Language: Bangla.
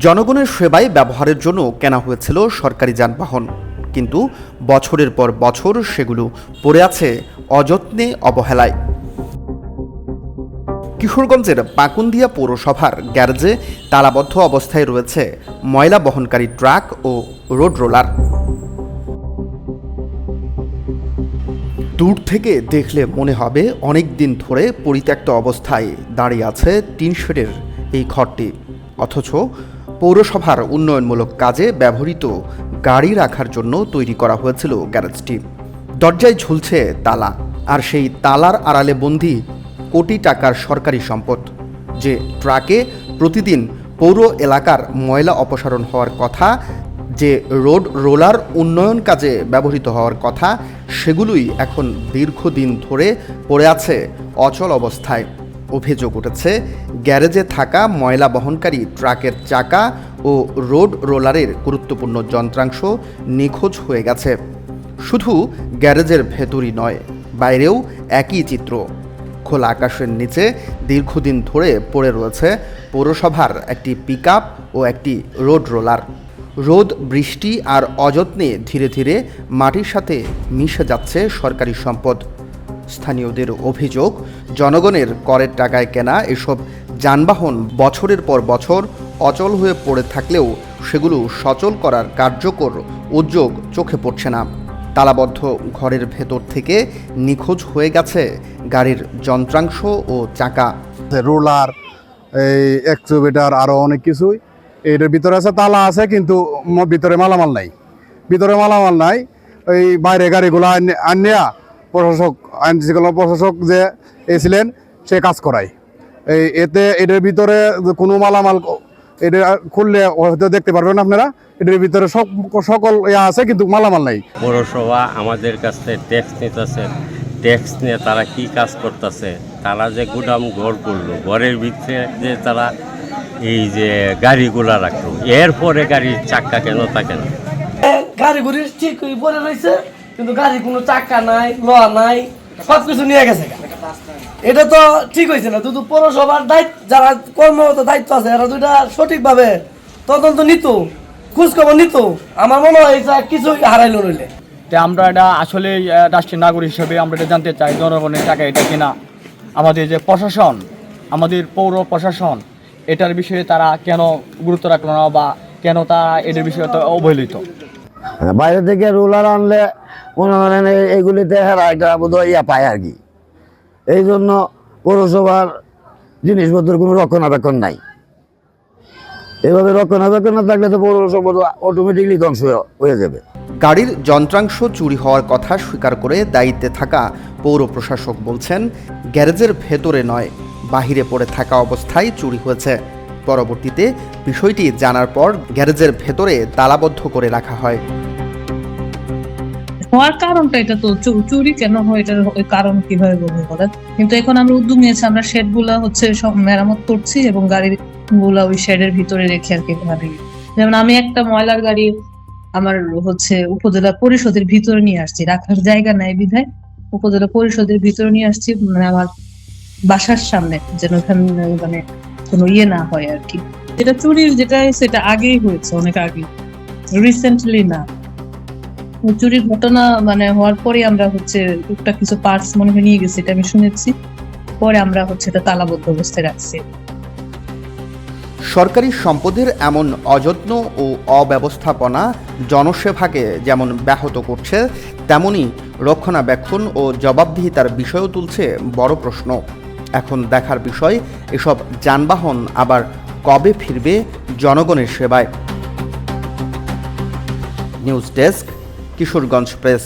জনগণের সেবায় ব্যবহারের জন্য কেনা হয়েছিল সরকারি যানবাহন, কিন্তু বছরের পর বছর সেগুলো পড়ে আছে অযত্নে অবহেলায়। কিশোরগঞ্জের পাকুন্দিয়া পৌরসভার গ্যারেজে তালাবদ্ধ অবস্থায় রয়েছে ময়লা বহনকারী ট্রাক ও রোড রোলার। দূর থেকে দেখলে মনে হবে অনেক দিন ধরে পরিত্যক্ত অবস্থায় দাঁড়িয়ে আছে টিন শেডের এই ঘরটি, অথচ পৌরসভার উন্নয়নমূলক কাজে ব্যবহৃত গাড়ি রাখার জন্য তৈরি করা হয়েছিল গ্যারেজটি। দরজায় ঝুলছে তালা, আর সেই তালার আড়ালে বন্দী কোটি টাকার সরকারি সম্পদ। যে ট্রাকে প্রতিদিন পৌর এলাকার ময়লা অপসারণ হওয়ার কথা, যে রোড রোলার উন্নয়ন কাজে ব্যবহৃত হওয়ার কথা, সেগুলোই এখন দীর্ঘদিন ধরে পড়ে আছে অচল অবস্থায়। অভিযোগ উঠেছে গ্যারেজে থাকা ময়লা বহনকারী ট্রাকের চাকা ও রোড রোলারের গুরুত্বপূর্ণ যন্ত্রাংশ নিখোঁজ হয়ে গেছে। শুধু গ্যারেজের ভেতরই নয়, বাইরেও একই চিত্র। খোলা আকাশের নিচে দীর্ঘদিন ধরে পড়ে রয়েছে পৌরসভার একটি পিকআপ ও একটি রোড রোলার। রোদ, বৃষ্টি আর অযত্নে ধীরে ধীরে মাটির সাথে মিশে যাচ্ছে সরকারি সম্পদ। স্থানীয়দের অভিযোগ, জনগণের করের টাকায় কেনা এসব যানবাহন বছরের পর বছর অচল হয়ে পড়ে থাকলেও সেগুলো সচল করার কার্যকর উদ্যোগ চোখে পড়ছে না। তালাবদ্ধ ঘরের ভেতর থেকে নিখোঁজ হয়ে গেছে গাড়ির যন্ত্রাংশ ও চাকা। রোলার, এই এক্সকাভেটর, আরও অনেক কিছুই এটার ভিতরে আছে। তালা আছে কিন্তু ভিতরে মালামাল নাই। ওই বাইরে গাড়িগুলো আনিয়া প্রশাসক যে এসেছিলেন সে কাজ করায়। এতে এটার ভিতরে কোনো মালামাল এটা খুললে হয়তো দেখতে পারবেন আপনারা, এটার ভিতরে সকল আছে কিন্তু মালামাল নাই। পৌরসভা আমাদের কাছ থেকে ট্যাক্স নিতেছে, ট্যাক্স নিয়ে তারা কি কাজ করতেছে? তারা যে গুদাম ঘর করলো, ঘরের ভিতরে যে তারা এই যে গাড়িগুলা রাখলো, এরপরে গাড়ির চাক্কা কেন থাকে না? গাড়িগুলি ঠিক পরে রয়েছে, কিন্তু গাড়ি কোনো চাক্কা নাই, লোহা নাই, সবকিছু নিয়ে গেছে। এটা তো ঠিক হয়েছে না। শুধু পৌরসভার দায়িত্ব, যারা কর্মরত দায়িত্ব আছে, এরা দুইটা সঠিকভাবে তদন্ত নিত, খোঁজখবর নিত, আমার মনে হয় কিছু হারাইল নইলে। আমরা এটা আসলে রাষ্ট্রীয় নাগরিক হিসেবে আমরা এটা জানতে চাই, জনগণের টাকা এটা কিনা। আমাদের যে প্রশাসন, আমাদের পৌর প্রশাসন, এটার বিষয়ে তারা কেন গুরুত্ব রাখলো না, বা কেন তারা এটার বিষয়ে অবহেলিত? বাইরে থেকে রোলার আনলে মনে করেন এইগুলিতে একটা বোধহয় পায় আর কি। এই জন্য পৌরসভার জিনিসপত্রের কোনো রক্ষণাবেক্ষণ নাই। এভাবে রক্ষণাবেক্ষণ না থাকলে তো পৌরসভা অটোমেটিকলি ধ্বংস হয়ে যাবে। গাড়ির যন্ত্রাংশ চুরি হওয়ার কথা স্বীকার করে দায়িত্বে থাকা পৌর প্রশাসক বলছেন, গ্যারেজের ভেতরে নয়, বাহিরে পড়ে থাকা অবস্থায় চুরি হয়েছে। পরবর্তীতে বিষয়টি জানার পর গ্যারেজের ভেতরে তালাবদ্ধ করে রাখা হয়। হওয়ার কারণটা, এটা তো চুরি কেন হয়, এটার কারণ কিভাবে বলবো বলেন? কিন্তু এখন আমরা উদ্যোগ নিয়েছি, আমরা শেড গুলা সব মেরামত করছি এবং গাড়ির গুলা ওই শেডের ভিতরে রেখে আর কি। যেমন আমি একটা ময়লার গাড়ি আমার উপজেলা পরিষদের ভিতরে নিয়ে আসছি, রাখার জায়গা নাই বিধায় উপজেলা পরিষদের ভিতরে নিয়ে আসছি, মানে আমার বাসার সামনে, যেন ওখানে কোনো না হয় আর কি। যেটা চুরির যেটা সেটা আগেই হয়েছে, অনেক আগে, রিসেন্টলি না। চুরির ঘটনা হওয়ার পরে আমরা টুকটাক কিছু পার্টস মনে হয় নিয়ে গেছি, এটা আমি শুনেছি। পরে আমরা এটা তালাবদ্ধ অবস্থায় রাখছি। সরকারি সম্পদের এমন অযত্ন ও অব্যবস্থাপনা জনসেবাকে যেমন ব্যাহত করছে, তেমনি রক্ষণাবেক্ষণ ও জবাবদিহিতার বিষয়ও তুলছে বড় প্রশ্ন। এখন দেখার বিষয়, এসব যানবাহন আবার কবে ফিরবে জনগণের সেবায়। News desk, Kishoreganj press.